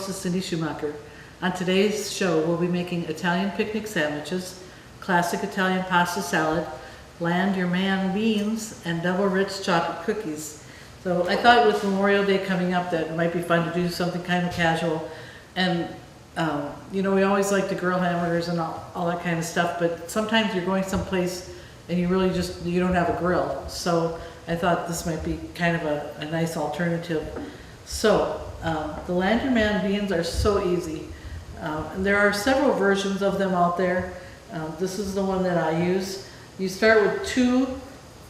hostess Cindy Schumacher. On today's show, we'll be making Italian picnic sandwiches, classic Italian pasta salad, land your man beans, and double rich chocolate cookies. So I thought with Memorial Day coming up that it might be fun to do something kind of casual. And you know, we always like to grill hamburgers and all that kind of stuff, but sometimes you're going someplace and you really you don't have a grill. So I thought this might be kind of a nice alternative. So the land your man beans are so easy. And there are several versions of them out there. This is the one that I use. You start with 2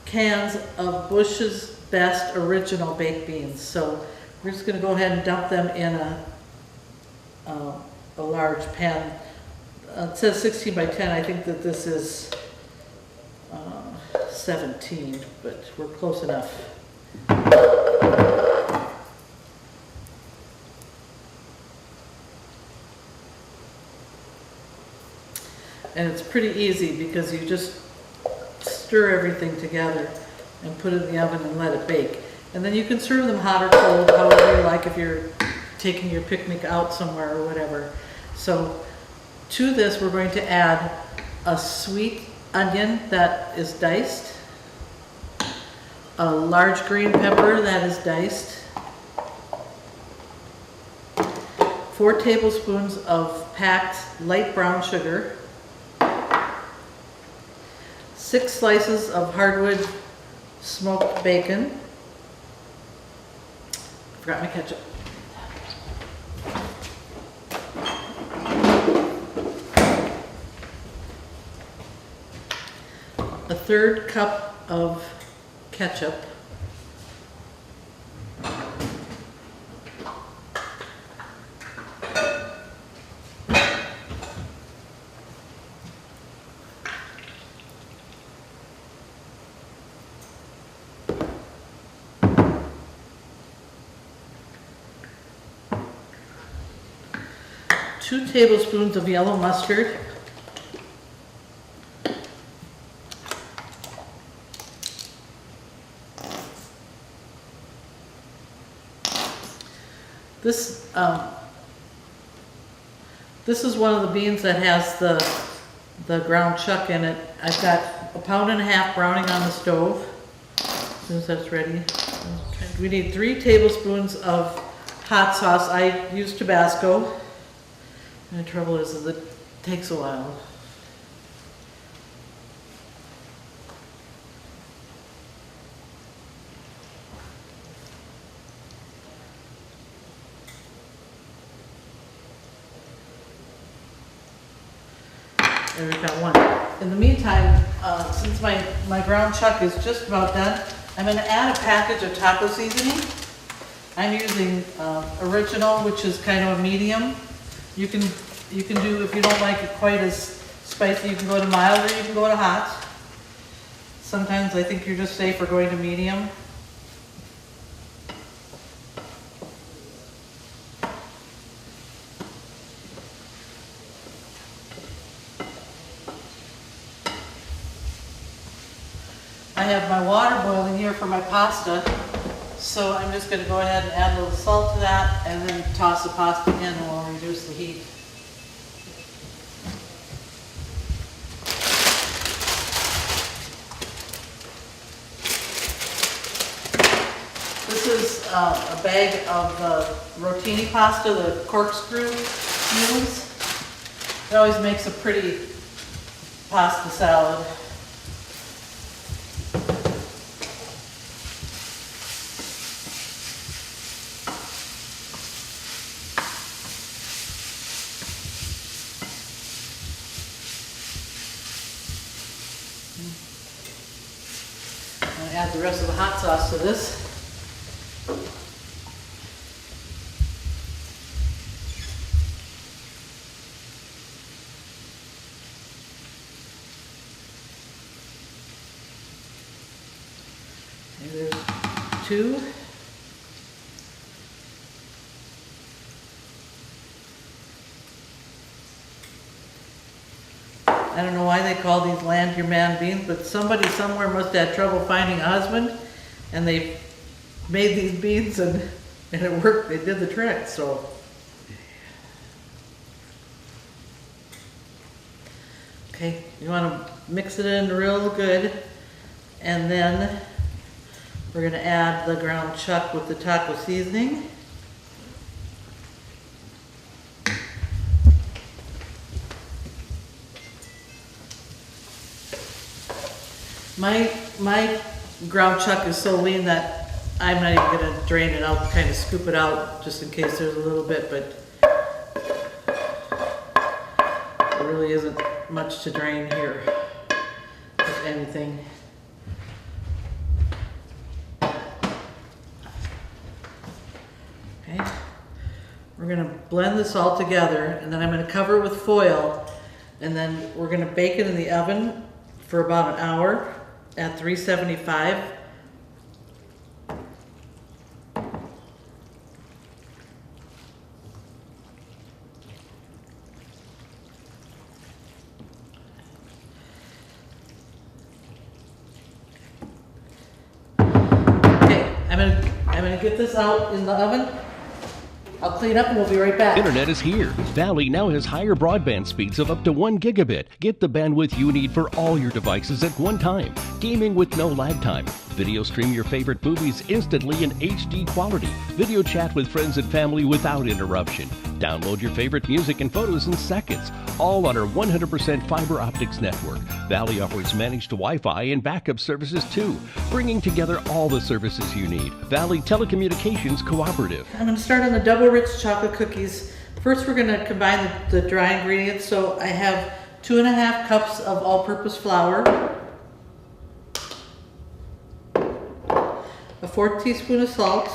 cans of Bush's Best Original Baked Beans. So we're just going to go ahead and dump them in a large pan. It says 16 by 10. I think that this is 17, but we're close enough. And it's pretty easy because you just stir everything together and put it in the oven and let it bake. And then you can serve them hot or cold, however you like, if you're taking your picnic out somewhere or whatever. So to this, we're going to add a sweet onion that is diced, a large green pepper that is diced, 4 tablespoons of packed light brown sugar, 6 slices of hardwood smoked bacon. Forgot my ketchup. A 1/3 cup of ketchup. Two tablespoons of yellow mustard. This is one of the beans that has the ground chuck in it. I've got 1.5 pounds browning on the stove. As soon as that's ready. We need 3 tablespoons of hot sauce. I use Tabasco. And the trouble is that it takes a while. There, we've got 1. In the meantime, since my ground chuck is just about done, I'm going to add a package of taco seasoning. I'm using original, which is kind of a medium. You can do, if you don't like it quite as spicy, you can go to mild or you can go to hot. Sometimes I think you're just safer going to medium. I have my water boiling here for my pasta, so I'm just going to go ahead and add a little salt to that and then toss the pasta in and we'll reduce the heat. This is a bag of the rotini pasta, the corkscrew noodles. It always makes a pretty pasta salad. I'm going to add the rest of the hot sauce to this. And there's 2. I don't know why they call these land your man beans, but somebody somewhere must have had trouble finding a husband, and they made these beans and it worked. They did the trick. So Okay, you want to mix it in real good, and then we're going to add the ground chuck with the taco seasoning. My ground chuck is so lean that I'm not even going to drain it. I'll kind of scoop it out just in case there's a little bit, but there really isn't much to drain here, if anything. Okay, we're going to blend this all together, and then I'm going to cover it with foil, and then we're going to bake it in the oven for about an hour at 375. Okay, I'm gonna get this out in the oven. I'll clean up and we'll be right back. Internet is here. Valley now has higher broadband speeds of up to 1 gigabit. Get the bandwidth you need for all your devices at one time. Gaming with no lag time. Video stream your favorite movies instantly in HD quality. Video chat with friends and family without interruption. Download your favorite music and photos in seconds. All on our 100% fiber optics network. Valley offers managed Wi-Fi and backup services too, bringing together all the services you need. Valley Telecommunications Cooperative. I'm going to start on the double rich chocolate cookies. First we're going to combine the dry ingredients. So I have 2.5 cups of all-purpose flour, a 4th teaspoon of salt,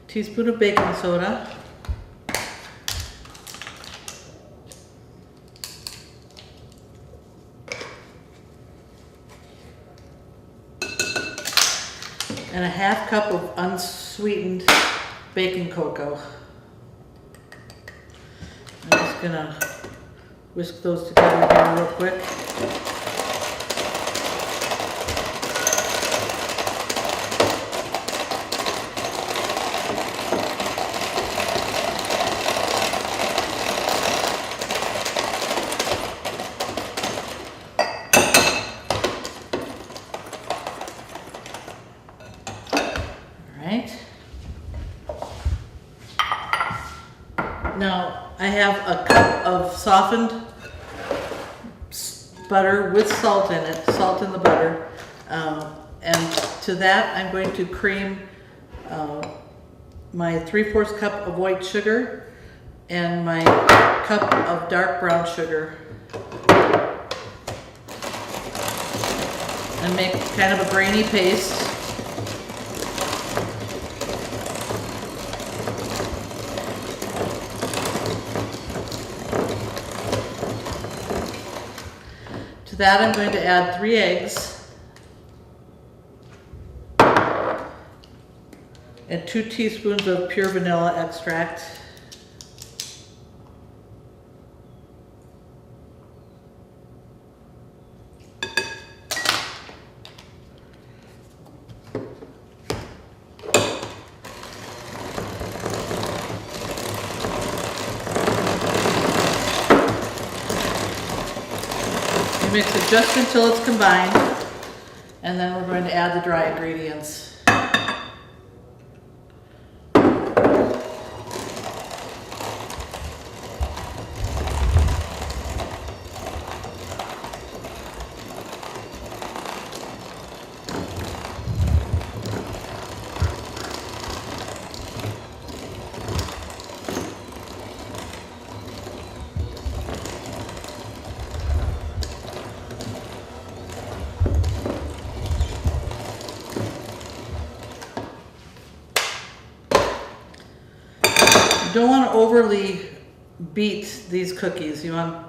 teaspoon of baking soda, and a 1/2 cup of unsweetened baking cocoa. I'm just gonna whisk those together here real quick. Now I have a cup of softened butter with salt in it, salt in the butter, and to that I'm going to cream my 3/4 cup of white sugar and my cup of dark brown sugar, and make kind of a grainy paste. To that I'm going to add 3 eggs and 2 teaspoons of pure vanilla extract. Mix it just until it's combined, and then we're going to add the dry ingredients. You don't want to overly beat these cookies. You want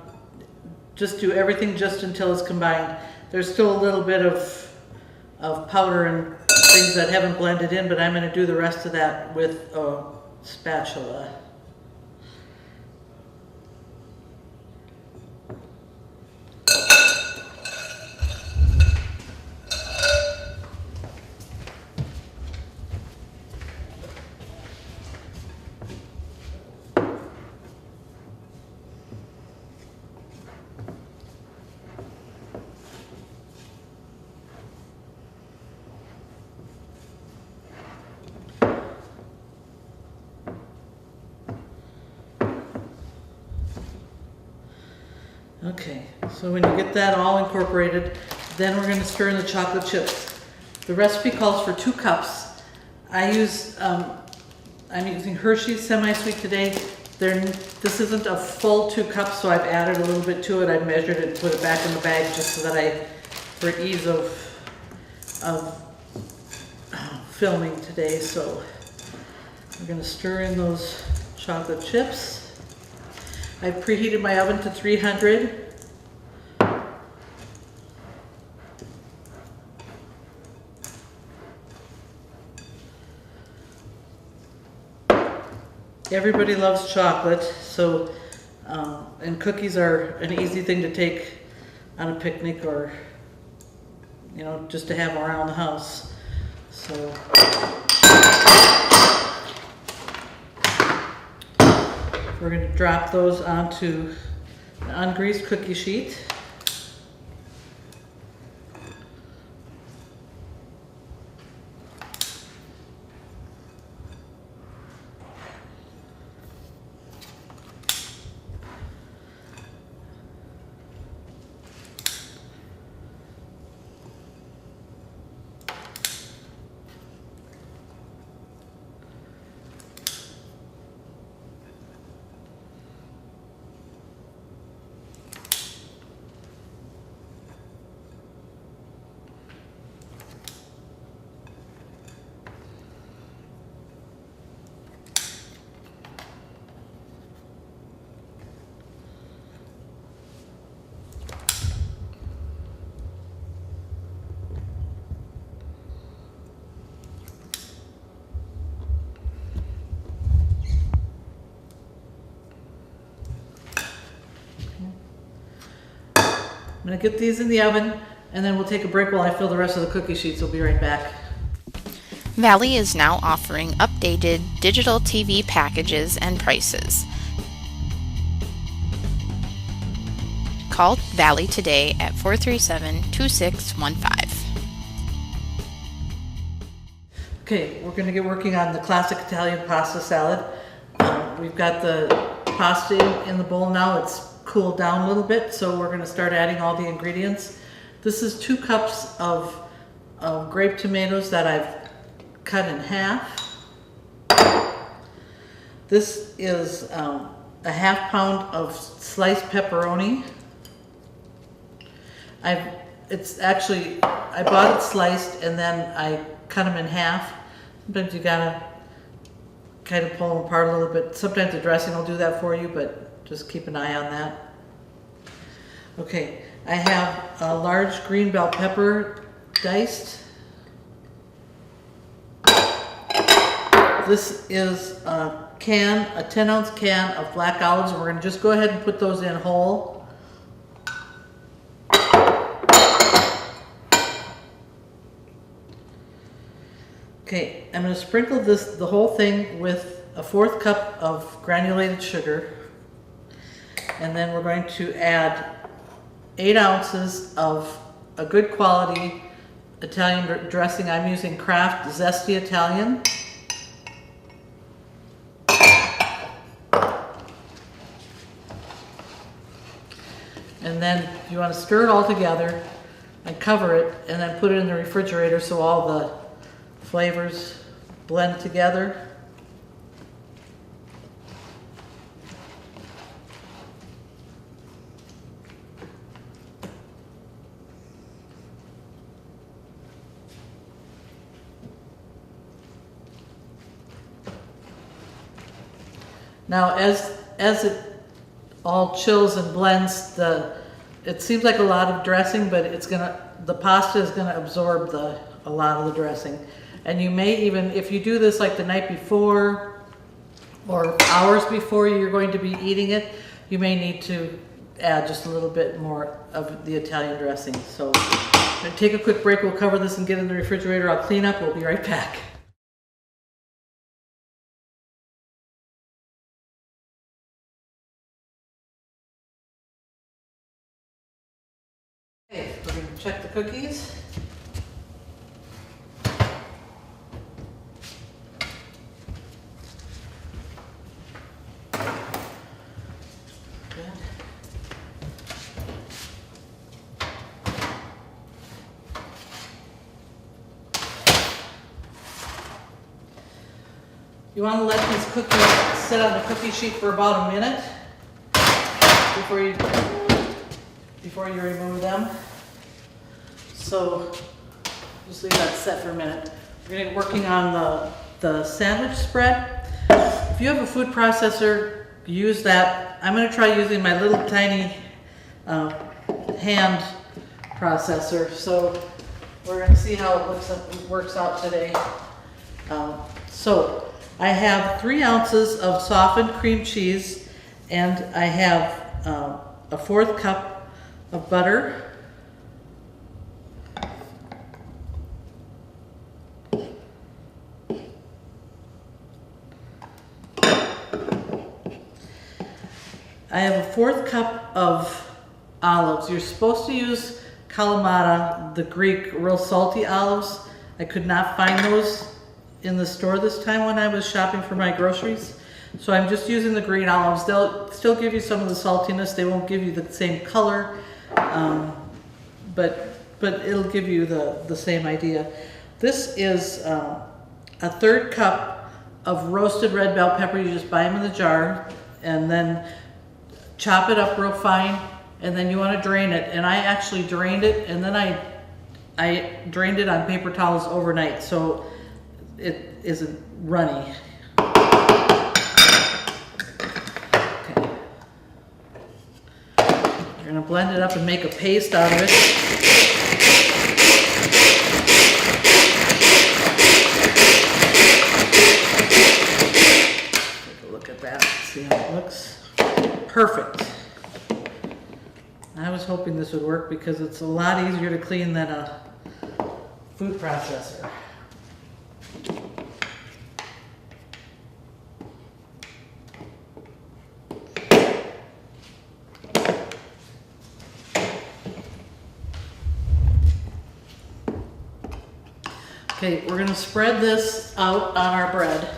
just do everything just until it's combined. There's still a little bit of powder and things that haven't blended in, but I'm going to do the rest of that with a spatula. Okay, so when you get that all incorporated, then we're gonna stir in the chocolate chips. The recipe calls for 2 cups. I'm using Hershey's semi-sweet today. This isn't a full 2 cups, so I've added a little bit to it. I've measured it and put it back in the bag just so that for ease of filming today. So we're gonna stir in those chocolate chips. I've preheated my oven to 300. Everybody loves chocolate, so and cookies are an easy thing to take on a picnic or, you know, just to have around the house. So we're going to drop those onto an ungreased cookie sheet. I'm going to get these in the oven, and then we'll take a break while I fill the rest of the cookie sheets. We'll be right back. Valley is now offering updated digital TV packages and prices. Call Valley today at 437-2615. Okay, we're going to get working on the classic Italian pasta salad. We've got the pasta in the bowl now. It's cooled down a little bit, so we're going to start adding all the ingredients. This is 2 cups of grape tomatoes that I've cut in half. This is a ½ pound of sliced pepperoni. I bought it sliced and then I cut them in half. Sometimes you gotta kind of pull them apart a little bit. Sometimes the dressing will do that for you, but just keep an eye on that. Okay, I have a large green bell pepper diced. This is a 10-ounce can of black olives, and we're going to just go ahead and put those in whole. Okay, I'm going to sprinkle the whole thing with a 1/4 cup of granulated sugar. And then we're going to add 8 ounces of a good quality Italian dressing. I'm using Kraft Zesty Italian. And then you want to stir it all together and cover it and then put it in the refrigerator so all the flavors blend together. Now, as it all chills and blends, it seems like a lot of dressing, but the pasta is gonna absorb a lot of the dressing. And you may even, if you do this like the night before or hours before you're going to be eating it, you may need to add just a little bit more of the Italian dressing. So I'm gonna take a quick break. We'll cover this and get in the refrigerator. I'll clean up. We'll be right back. Okay, we're going to check the cookies. Good. You want to let these cookies sit on the cookie sheet for about a minute before you remove them. So just leave that set for a minute. We're going to be working on the sandwich spread. If you have a food processor, use that. I'm going to try using my little tiny hand processor. So we're going to see how it works out today. So I have 3 ounces of softened cream cheese, and I have a 1/4 cup of butter. I have a 1/4 cup of olives. You're supposed to use Kalamata, the Greek real salty olives. I could not find those in the store this time when I was shopping for my groceries. So I'm just using the green olives. They'll still give you some of the saltiness. They won't give you the same color, but it'll give you the same idea. This is a 1/3 cup of roasted red bell pepper. You just buy them in the jar and then chop it up real fine, and then you want to drain it. And I actually drained it, and then I drained it on paper towels overnight, so it isn't runny. Okay. You're going to blend it up and make a paste out of it. Take a look at that, see how it looks. Perfect. I was hoping this would work because it's a lot easier to clean than a food processor. Okay, we're going to spread this out on our bread.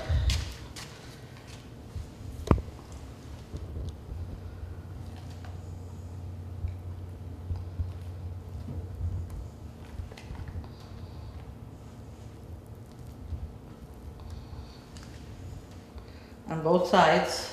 On both sides.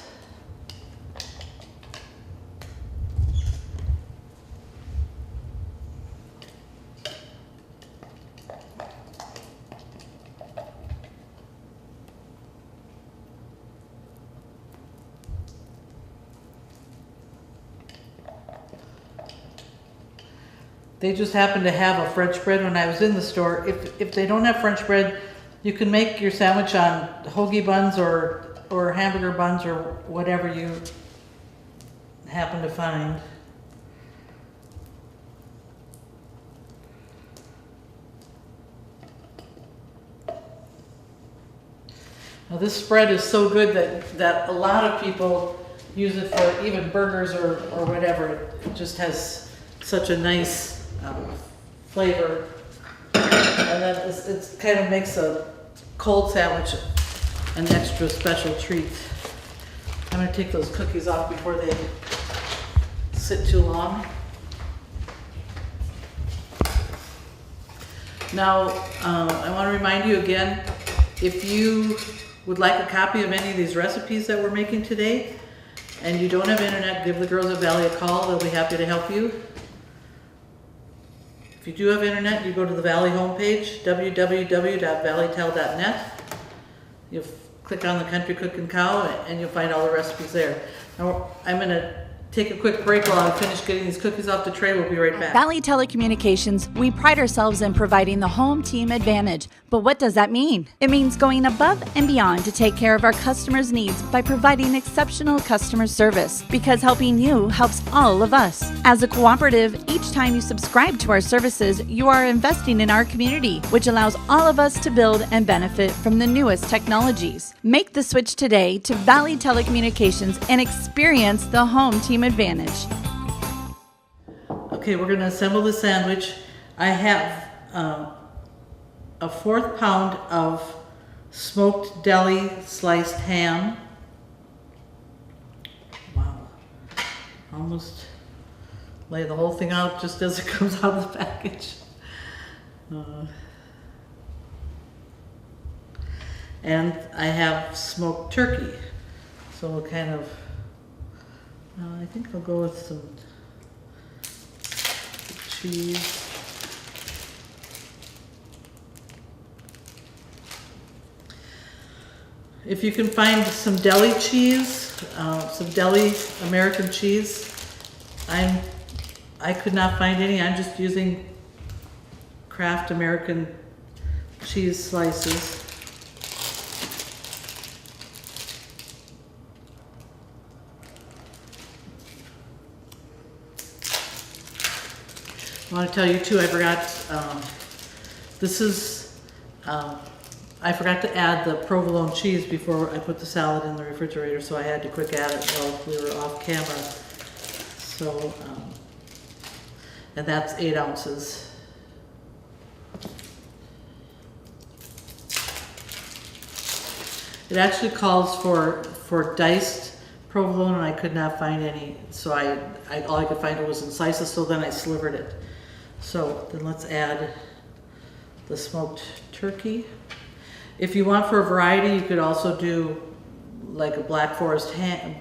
They just happen to have a French bread when I was in the store. If they don't have French bread, you can make your sandwich on hoagie buns or hamburger buns or whatever you happen to find. Now this spread is so good that a lot of people use it for even burgers or whatever. It just has such a nice flavor, and then it kind of makes a cold sandwich an extra special treat. I'm going to take those cookies off before they sit too long. Now, I want to remind you again, if you would like a copy of any of these recipes that we're making today, and you don't have internet, give the girls at Valley a call. They'll be happy to help you. If you do have internet, you go to the Valley homepage, www.valleytel.net. You'll click on the Country Cookin' Cow and you'll find all the recipes there. Now, I'm going to take a quick break while I finish getting these cookies off the tray. We'll be right back. Valley Telecommunications, we pride ourselves in providing the home team advantage. But what does that mean? It means going above and beyond to take care of our customers' needs by providing exceptional customer service, because helping you helps all of us. As a cooperative, each time you subscribe to our services, you are investing in our community, which allows all of us to build and benefit from the newest technologies. Make the switch today to Valley Telecommunications and experience the home team advantage. Okay, we're going to assemble the sandwich. I have a 1/4 pound of smoked deli sliced ham. Wow. Almost lay the whole thing out just as it comes out of the package. And I have smoked turkey. So we'll kind of, I think I'll go with some cheese. If you can find some deli cheese, some deli American cheese, I could not find any. I'm just using Kraft American cheese slices. I want to tell you too, I forgot, I forgot to add the provolone cheese before I put the salad in the refrigerator, so I had to quick add it while we were off camera. So, and that's 8 ounces. It actually calls for diced provolone, and I could not find any, so all I could find was in slices, so then I slivered it. So then let's add the smoked turkey. If you want for a variety, you could also do like a black forest ham,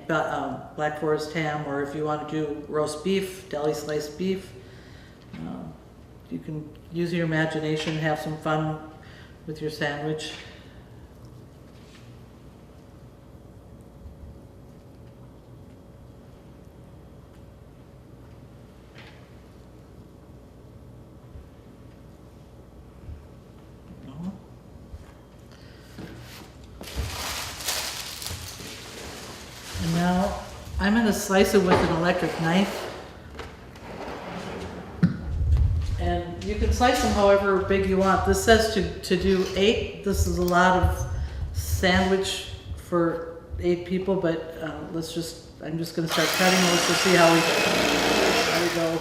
or if you want to do roast beef, deli sliced beef. You can use your imagination and have some fun with your sandwich. And now I'm going to slice it with an electric knife. And you can slice them however big you want. This says to do 8. This is a lot of sandwich for 8 people, but I'm just going to start cutting those to see how we go.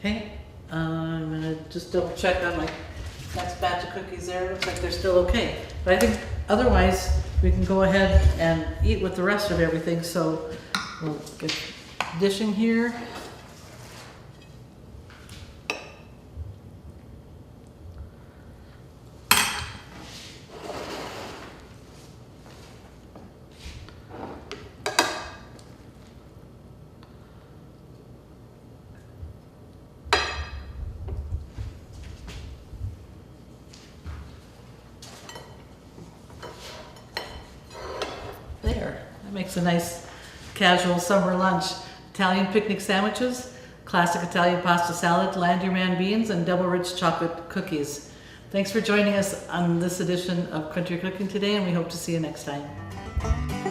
Okay, I'm gonna just double check on my next batch of cookies there. Looks like they're still okay. But I think otherwise we can go ahead and eat with the rest of everything. So we'll get dishing here. There, that makes a nice casual summer lunch. Italian picnic sandwiches, classic Italian pasta salad, land your man beans, and double rich chocolate cookies. Thanks for joining us on this edition of Country Cooking today, and we hope to see you next time.